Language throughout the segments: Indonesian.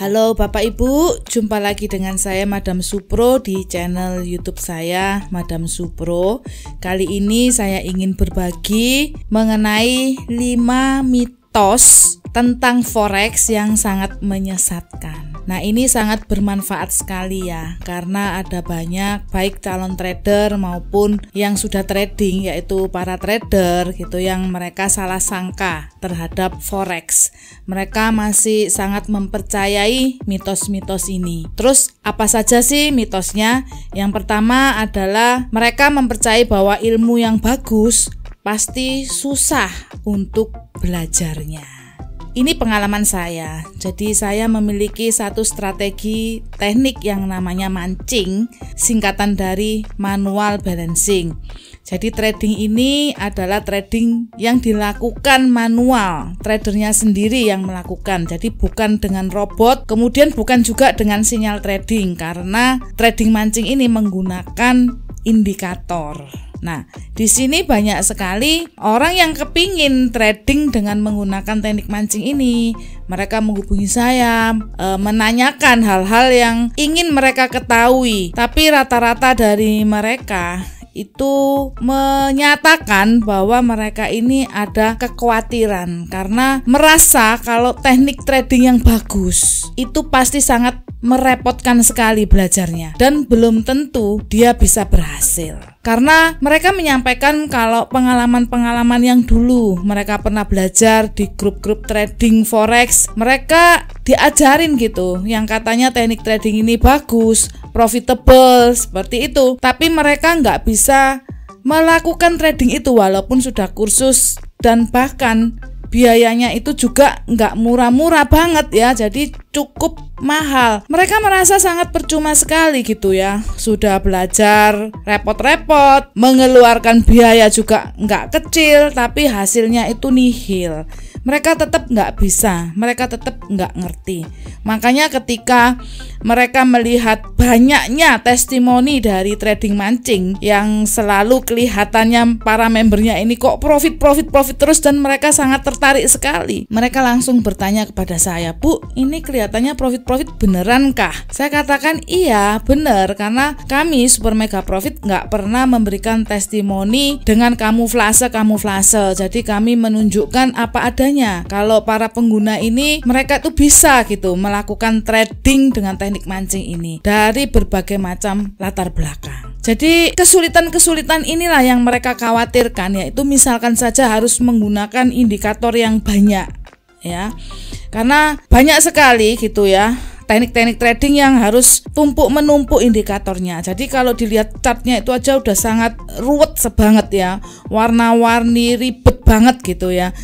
Halo Bapak Ibu, jumpa lagi dengan saya Madam Supro di channel YouTube saya Madam Supro. Kali ini saya ingin berbagi mengenai 5 mitos tentang forex yang sangat menyesatkan. Nah, ini sangat bermanfaat sekali ya, karena ada banyak baik calon trader maupun yang sudah trading, yaitu para trader gitu, yang mereka salah sangka terhadap forex. Mereka masih sangat mempercayai mitos-mitos ini. Terus apa saja sih mitosnya? Yang pertama adalah mereka mempercayai bahwa ilmu yang bagus pasti susah untuk belajarnya. Ini pengalaman saya. Jadi saya memiliki satu strategi teknik yang namanya mancing, singkatan dari manual balancing. Jadi trading ini adalah trading yang dilakukan manual, tradernya sendiri yang melakukan. Jadi bukan dengan robot, kemudian bukan juga dengan sinyal trading, karena trading mancing ini menggunakan indikator. Nah, di sini banyak sekali orang yang kepingin trading dengan menggunakan teknik mancing ini. Mereka menghubungi saya, menanyakan hal-hal yang ingin mereka ketahui. Tapi rata-rata dari mereka itu menyatakan bahwa mereka ini ada kekhawatiran karena merasa kalau teknik trading yang bagus itu pasti sangat merepotkan sekali belajarnya dan belum tentu dia bisa berhasil. Karena mereka menyampaikan kalau pengalaman-pengalaman yang dulu mereka pernah belajar di grup-grup trading forex, mereka diajarin gitu yang katanya teknik trading ini bagus, profitable, seperti itu. Tapi mereka nggak bisa melakukan trading itu walaupun sudah kursus, dan bahkan biayanya itu juga nggak murah-murah banget ya, jadi cukup mahal. Mereka merasa sangat percuma sekali gitu ya, sudah belajar repot-repot, mengeluarkan biaya juga nggak kecil, tapi hasilnya itu nihil. Mereka tetap nggak bisa, mereka tetap nggak ngerti. Makanya ketika mereka melihat banyaknya testimoni dari trading mancing yang selalu kelihatannya para membernya ini kok profit terus, dan mereka sangat tertarik sekali. Mereka langsung bertanya kepada saya, "Bu, ini kelihatannya profit beneran kah?" Saya katakan, iya bener, karena kami Super Mega Profit nggak pernah memberikan testimoni dengan kamuflase. Jadi kami menunjukkan apa adanya. Kalau para pengguna ini, mereka tuh bisa gitu melakukan trading dengan teknik mancing ini dari berbagai macam latar belakang. Jadi kesulitan inilah yang mereka khawatirkan, yaitu misalkan saja harus menggunakan indikator yang banyak ya. Karena banyak sekali gitu ya teknik-teknik trading yang harus menumpuk indikatornya. Jadi kalau dilihat chartnya itu aja udah sangat ruwet sebanget ya, warna-warni, ribet banget gitu ya.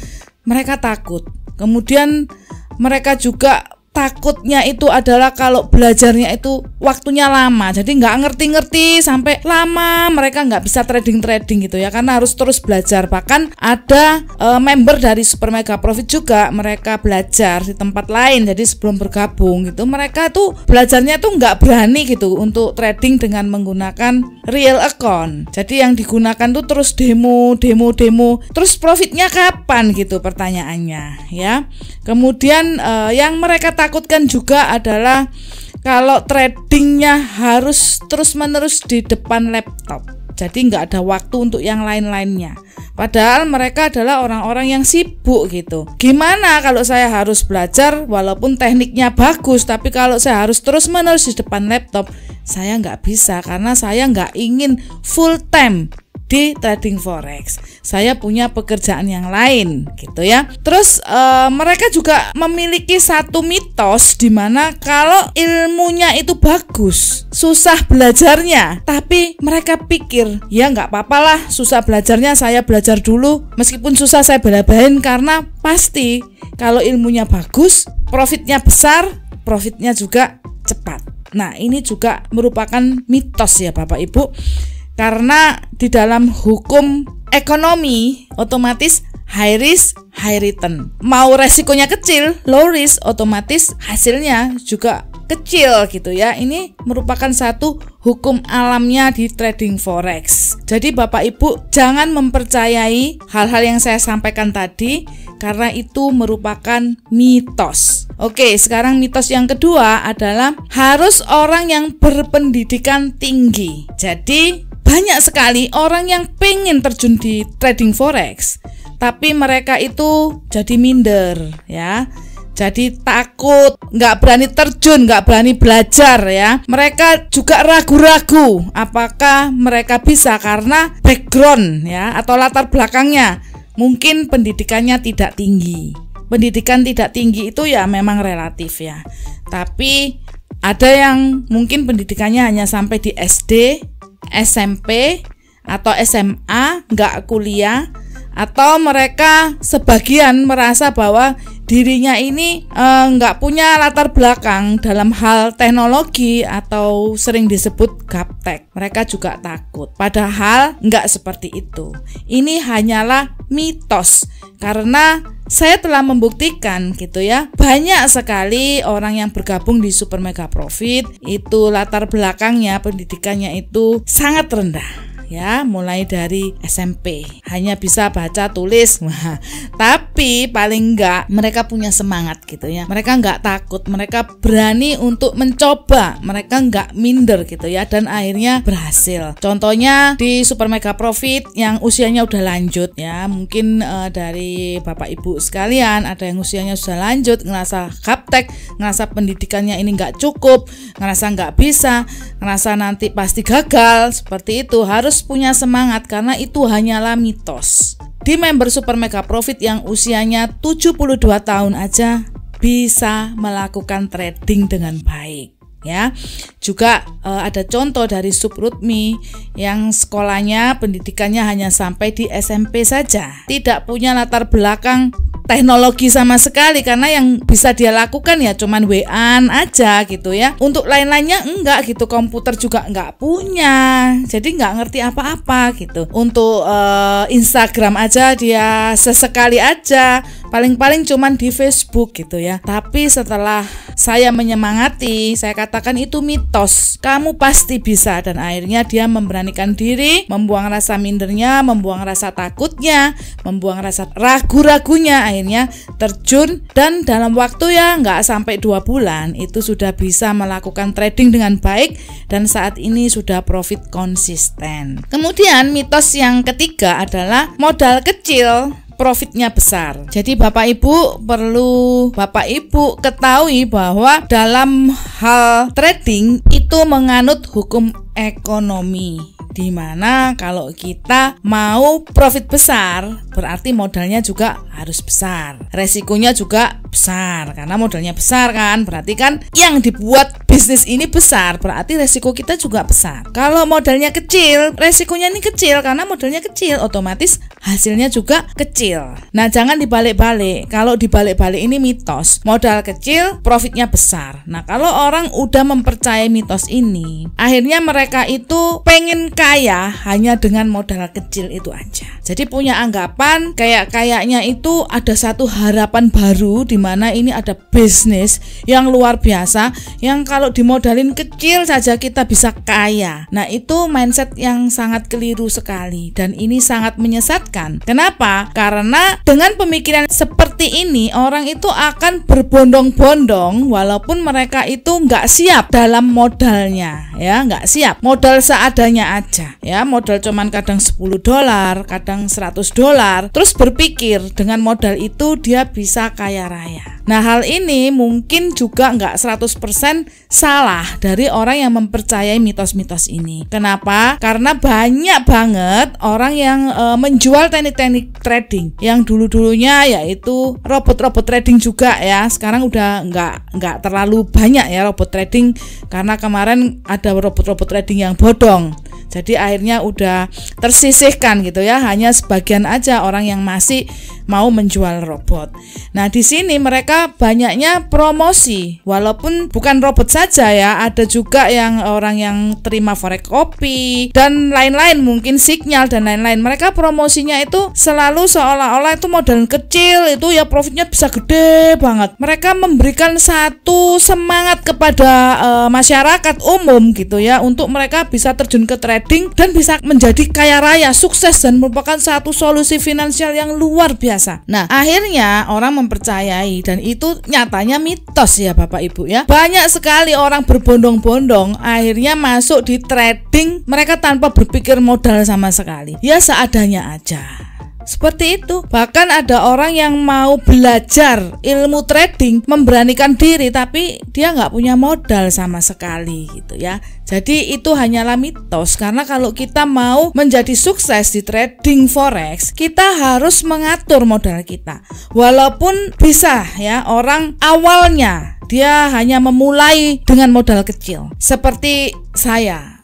Mereka takut. Kemudian mereka juga takutnya itu adalah kalau belajarnya itu waktunya lama, jadi nggak ngerti sampai lama, mereka nggak bisa trading gitu ya, karena harus terus belajar. Bahkan ada member dari Super Mega Profit juga, mereka belajar di tempat lain, jadi sebelum bergabung gitu mereka tuh belajarnya tuh nggak berani gitu untuk trading dengan menggunakan real account. Jadi yang digunakan tuh terus demo, terus profitnya kapan gitu pertanyaannya ya. Kemudian yang mereka takutkan juga adalah kalau tradingnya harus terus-menerus di depan laptop, jadi nggak ada waktu untuk yang lain-lainnya. Padahal mereka adalah orang-orang yang sibuk gitu. Gimana kalau saya harus belajar walaupun tekniknya bagus, tapi kalau saya harus terus-menerus di depan laptop, saya nggak bisa, karena saya nggak ingin full time di trading forex. Saya punya pekerjaan yang lain gitu ya. Terus mereka juga memiliki satu mitos di mana kalau ilmunya itu bagus, susah belajarnya. Tapi mereka pikir, ya nggak apa-apa lah susah belajarnya, saya belajar dulu. Meskipun susah saya bela-belain, karena pasti kalau ilmunya bagus, profitnya besar, profitnya juga cepat. Nah, ini juga merupakan mitos ya Bapak Ibu. Karena di dalam hukum ekonomi otomatis high risk, high return. Mau resikonya kecil, low risk, otomatis hasilnya juga kecil gitu ya. Ini merupakan satu hukum alamnya di trading forex. Jadi Bapak Ibu jangan mempercayai hal-hal yang saya sampaikan tadi, karena itu merupakan mitos. Oke, sekarang mitos yang kedua adalah harus orang yang berpendidikan tinggi. Jadi banyak sekali orang yang pengen terjun di trading forex, tapi mereka itu jadi minder ya. Jadi takut, nggak berani terjun, nggak berani belajar ya. Mereka juga ragu-ragu apakah mereka bisa karena background ya atau latar belakangnya. Mungkin pendidikannya tidak tinggi. Pendidikan tidak tinggi itu ya memang relatif ya. Tapi ada yang mungkin pendidikannya hanya sampai di SD, SMP, atau SMA, nggak kuliah. Atau mereka sebagian merasa bahwa dirinya ini nggak punya latar belakang dalam hal teknologi atau sering disebut gaptek. Mereka juga takut. Padahal nggak seperti itu. Ini hanyalah mitos. Karena saya telah membuktikan gitu ya, banyak sekali orang yang bergabung di Super Mega Profit itu latar belakangnya, pendidikannya itu sangat rendah. Ya, mulai dari SMP hanya bisa baca tulis. Tapi paling enggak mereka punya semangat gitu ya. Mereka enggak takut, mereka berani untuk mencoba, mereka enggak minder gitu ya, dan akhirnya berhasil. Contohnya di Super Mega Profit yang usianya udah lanjut ya. Mungkin dari Bapak Ibu sekalian ada yang usianya sudah lanjut, ngerasa gaptek, ngerasa pendidikannya ini enggak cukup, ngerasa enggak bisa, ngerasa nanti pasti gagal. Seperti itu, harus punya semangat karena itu hanyalah mitos. Di member Super Mega Profit yang usianya 72 tahun aja bisa melakukan trading dengan baik ya. Juga ada contoh dari Subrutmi yang sekolahnya pendidikannya hanya sampai di SMP saja, tidak punya latar belakang teknologi sama sekali, karena yang bisa dia lakukan ya cuman WA-an aja gitu ya. Untuk lain-lainnya enggak gitu, komputer juga enggak punya, jadi enggak ngerti apa-apa gitu. Untuk Instagram aja dia sesekali aja, paling-paling cuman di Facebook gitu ya. Tapi setelah saya menyemangati, saya katakan itu mitos, kamu pasti bisa, dan akhirnya dia memberanikan diri, membuang rasa mindernya, membuang rasa takutnya, membuang rasa ragu-ragunya, akhirnya terjun, dan dalam waktu ya nggak sampai 2 bulan itu sudah bisa melakukan trading dengan baik dan saat ini sudah profit konsisten. Kemudian mitos yang ketiga adalah modal kecil profitnya besar. Jadi Bapak Ibu perlu ketahui bahwa dalam hal trading itu menganut hukum ekonomi, di mana kalau kita mau profit besar berarti modalnya juga harus besar, resikonya juga besar, karena modalnya besar kan berarti kan yang dibuat bisnis ini besar, berarti resiko kita juga besar. Kalau modalnya kecil, resikonya ini kecil, karena modalnya kecil, otomatis hasilnya juga kecil. Nah, jangan dibalik-balik. Kalau dibalik-balik ini mitos, modal kecil profitnya besar. Nah, kalau orang udah mempercayai mitos ini, akhirnya mereka itu pengen kaya hanya dengan modal kecil itu aja. Jadi punya anggapan kayaknya itu ada satu harapan baru, di mana ini ada bisnis yang luar biasa, yang kalau dimodalin kecil saja kita bisa kaya. Nah, itu mindset yang sangat keliru sekali, dan ini sangat menyesatkan. Kenapa? Karena dengan pemikiran seperti ini orang itu akan berbondong-bondong walaupun mereka itu nggak siap dalam modalnya ya, nggak siap, modal seadanya aja ya, modal cuman kadang $10, kadang $100, terus berpikir dengan modal itu dia bisa kaya raya. Nah, hal ini mungkin juga nggak 100% salah dari orang yang mempercayai mitos-mitos ini. Kenapa? Karena banyak banget orang yang menjual teknik-teknik trading yang dulu-dulunya yaitu robot-robot trading juga ya. Sekarang udah nggak terlalu banyak ya robot trading, karena kemarin ada robot-robot trading yang bodong. Jadi akhirnya udah tersisihkan gitu ya, hanya sebagian aja orang yang masih mau menjual robot. Nah, di sini mereka banyaknya promosi, walaupun bukan robot saja ya, ada juga yang orang yang terima forex copy dan lain-lain, mungkin signal dan lain-lain. Mereka promosinya itu selalu seolah-olah itu modal kecil itu ya profitnya bisa gede banget. Mereka memberikan satu semangat kepada masyarakat umum gitu ya, untuk mereka bisa terjun ke trading trading dan bisa menjadi kaya raya, sukses, dan merupakan satu solusi finansial yang luar biasa. Nah, akhirnya orang mempercayai, dan itu nyatanya mitos ya Bapak Ibu ya. Banyak sekali orang berbondong-bondong akhirnya masuk di trading mereka tanpa berpikir modal sama sekali. Ya seadanya aja. Seperti itu. Bahkan ada orang yang mau belajar ilmu trading, memberanikan diri, tapi dia nggak punya modal sama sekali gitu ya. Jadi itu hanyalah mitos, karena kalau kita mau menjadi sukses di trading forex, kita harus mengatur modal kita. Walaupun bisa ya, orang awalnya dia hanya memulai dengan modal kecil. Seperti saya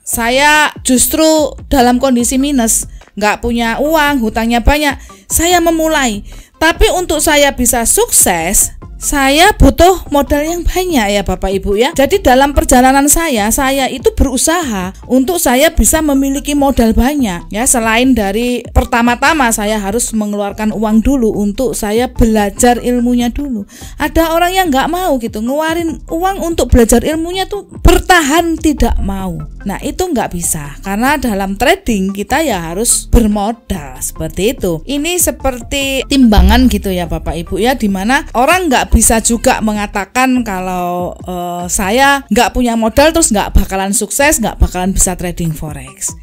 justru dalam kondisi minus, nggak punya uang, hutangnya banyak, saya memulai. Tapi untuk saya bisa sukses, saya butuh modal yang banyak ya Bapak Ibu ya. Jadi dalam perjalanan saya itu berusaha untuk saya bisa memiliki modal banyak ya. Selain dari pertama-tama saya harus mengeluarkan uang dulu untuk saya belajar ilmunya dulu. Ada orang yang nggak mau gitu, ngeluarin uang untuk belajar ilmunya tuh bertahan tidak mau. Nah itu nggak bisa, karena dalam trading kita ya harus bermodal seperti itu. Ini seperti timbangan gitu ya Bapak Ibu ya, dimana orang nggak bisa juga mengatakan kalau saya nggak punya modal terus nggak bakalan sukses, nggak bakalan bisa trading forex.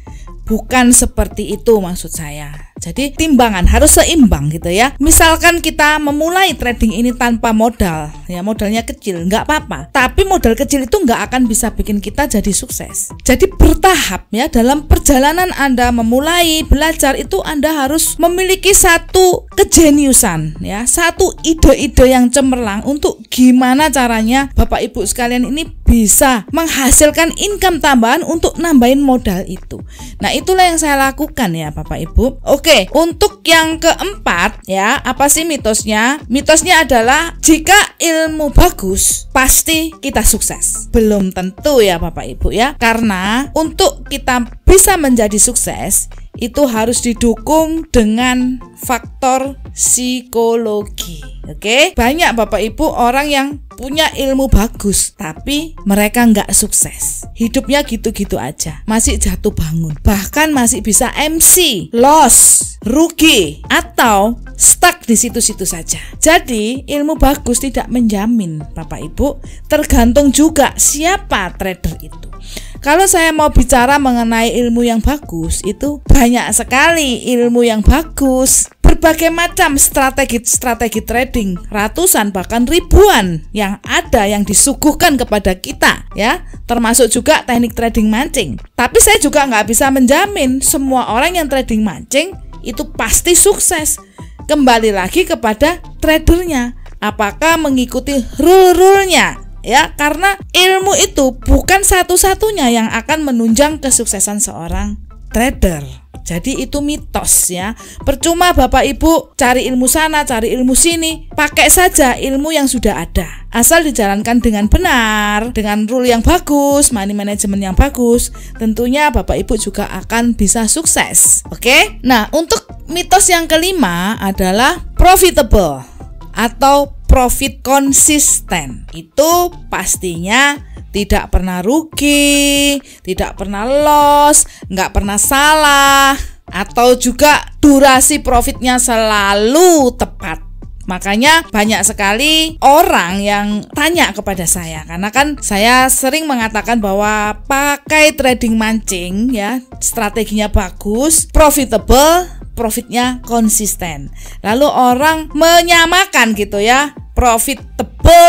Bukan seperti itu maksud saya. Jadi timbangan harus seimbang gitu ya. Misalkan kita memulai trading ini tanpa modal, ya modalnya kecil, nggak apa-apa. Tapi modal kecil itu nggak akan bisa bikin kita jadi sukses. Jadi bertahap ya, dalam perjalanan Anda memulai belajar itu Anda harus memiliki satu kejeniusan ya, satu ide-ide yang cemerlang untuk gimana caranya Bapak Ibu sekalian ini bisa menghasilkan income tambahan untuk nambahin modal itu. Nah itulah yang saya lakukan ya Bapak Ibu. Oke, untuk yang keempat ya, apa sih mitosnya? Mitosnya adalah jika ilmu bagus pasti kita sukses. Belum tentu ya Bapak Ibu ya, karena untuk kita bisa menjadi sukses itu harus didukung dengan faktor psikologi. Oke, banyak Bapak Ibu orang yang punya ilmu bagus tapi mereka nggak sukses. Hidupnya gitu-gitu aja, masih jatuh bangun, bahkan masih bisa MC, loss, rugi, atau stuck di situ-situ saja. Jadi ilmu bagus tidak menjamin Bapak Ibu, tergantung juga siapa trader itu. Kalau saya mau bicara mengenai ilmu yang bagus, itu banyak sekali ilmu yang bagus. Berbagai macam strategi trading, ratusan bahkan ribuan yang ada yang disuguhkan kepada kita ya, termasuk juga teknik trading mancing. Tapi saya juga nggak bisa menjamin semua orang yang trading mancing itu pasti sukses. Kembali lagi kepada tradernya, apakah mengikuti rule-rule-nya ya, karena ilmu itu bukan satu-satunya yang akan menunjang kesuksesan seorang trader. Jadi itu mitos ya. Percuma Bapak Ibu cari ilmu sana, cari ilmu sini, pakai saja ilmu yang sudah ada. Asal dijalankan dengan benar, dengan rule yang bagus, money management yang bagus, tentunya Bapak Ibu juga akan bisa sukses. Oke? Nah, untuk mitos yang kelima adalah profitable atau profit konsisten. Itu pastinya tidak pernah rugi, tidak pernah loss, nggak pernah salah, atau juga durasi profitnya selalu tepat. Makanya banyak sekali orang yang tanya kepada saya, karena kan saya sering mengatakan bahwa pakai trading mancing ya, strateginya bagus, profitable, profitnya konsisten. Lalu orang menyamakan gitu ya, profitable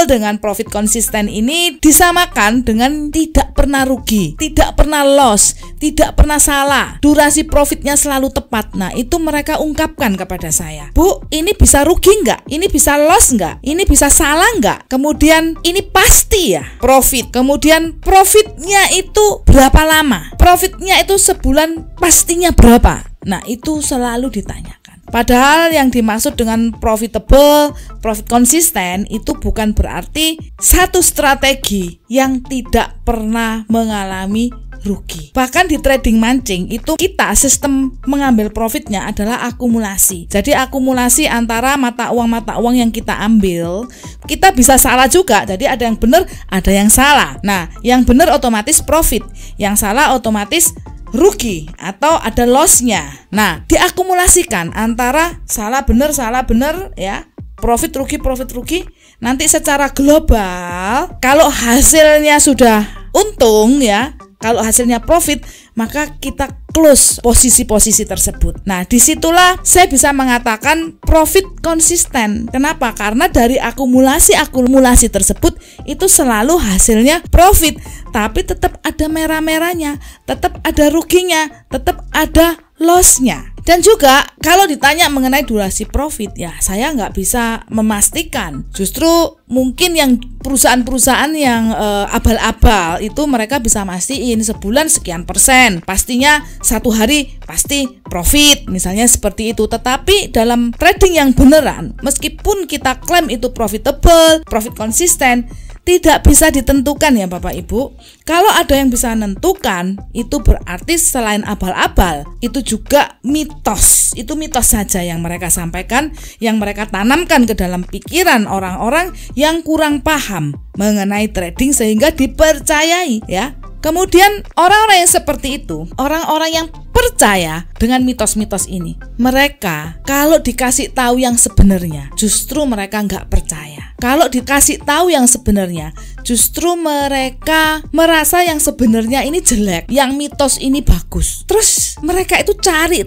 dengan profit konsisten ini disamakan dengan tidak pernah rugi, tidak pernah loss, tidak pernah salah, durasi profitnya selalu tepat. Nah itu mereka ungkapkan kepada saya, Bu, ini bisa rugi nggak? Ini bisa loss nggak? Ini bisa salah nggak? Kemudian ini pasti ya profit. Kemudian profitnya itu berapa lama? Profitnya itu sebulan pastinya berapa? Nah itu selalu ditanyakan. Padahal yang dimaksud dengan profitable, profit konsisten itu bukan berarti satu strategi yang tidak pernah mengalami rugi. Bahkan di trading mancing itu kita sistem mengambil profitnya adalah akumulasi. Jadi akumulasi antara mata uang yang kita ambil, kita bisa salah juga. Jadi ada yang benar, ada yang salah. Nah, yang benar otomatis profit, yang salah otomatis rugi atau ada loss-nya. Nah, diakumulasikan antara salah benar ya, profit rugi. Nanti secara global kalau hasilnya sudah untung ya, kalau hasilnya profit, maka kita close posisi-posisi tersebut. Nah, disitulah saya bisa mengatakan profit konsisten. Kenapa? Karena dari akumulasi tersebut itu selalu hasilnya profit, tapi tetap ada merah-merahnya, tetap ada ruginya, tetap ada loss-nya. Dan juga kalau ditanya mengenai durasi profit, ya saya nggak bisa memastikan. Justru mungkin yang perusahaan-perusahaan yang abal-abal itu mereka bisa mastiin sebulan sekian persen, pastinya satu hari pasti profit, misalnya seperti itu. Tetapi dalam trading yang beneran, meskipun kita klaim itu profitable, profit konsisten, tidak bisa ditentukan ya Bapak Ibu. Kalau ada yang bisa menentukan, itu berarti selain abal-abal, itu juga mitos. Itu mitos saja yang mereka sampaikan, yang mereka tanamkan ke dalam pikiran orang-orang yang kurang paham mengenai trading sehingga dipercayai ya. Kemudian orang-orang yang seperti itu, orang-orang yang percaya dengan mitos-mitos ini, mereka kalau dikasih tahu yang sebenarnya, justru mereka nggak percaya. Kalau dikasih tahu yang sebenarnya, justru mereka merasa yang sebenarnya ini jelek, yang mitos ini bagus. Terus mereka itu cari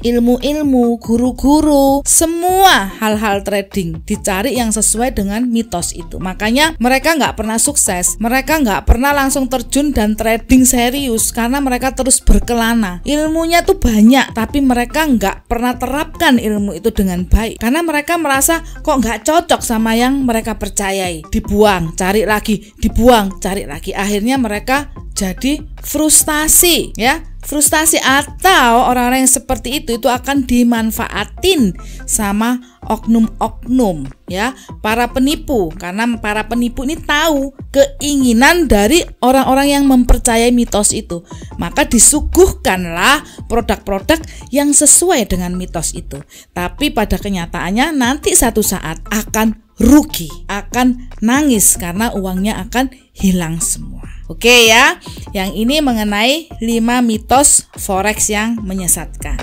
ilmu-ilmu, guru-guru, semua hal-hal trading, dicari yang sesuai dengan mitos itu. Makanya mereka nggak pernah sukses, mereka nggak pernah langsung terjun dan trading serius, karena mereka terus berkelana. Ilmunya tuh banyak, tapi mereka nggak pernah terapkan ilmu itu dengan baik, karena mereka merasa kok nggak cocok sama yang mereka percayai. Dibuang, cari lagi, dibuang, cari lagi. Akhirnya mereka jadi frustasi ya. Frustasi atau orang-orang yang seperti itu akan dimanfaatin sama oknum-oknum ya, para penipu. Karena para penipu ini tahu keinginan dari orang-orang yang mempercayai mitos itu, maka disuguhkanlah produk-produk yang sesuai dengan mitos itu. Tapi pada kenyataannya nanti satu saat akan rugi, akan nangis karena uangnya akan hilang semua. Oke ya, yang ini mengenai 5 mitos forex yang menyesatkan.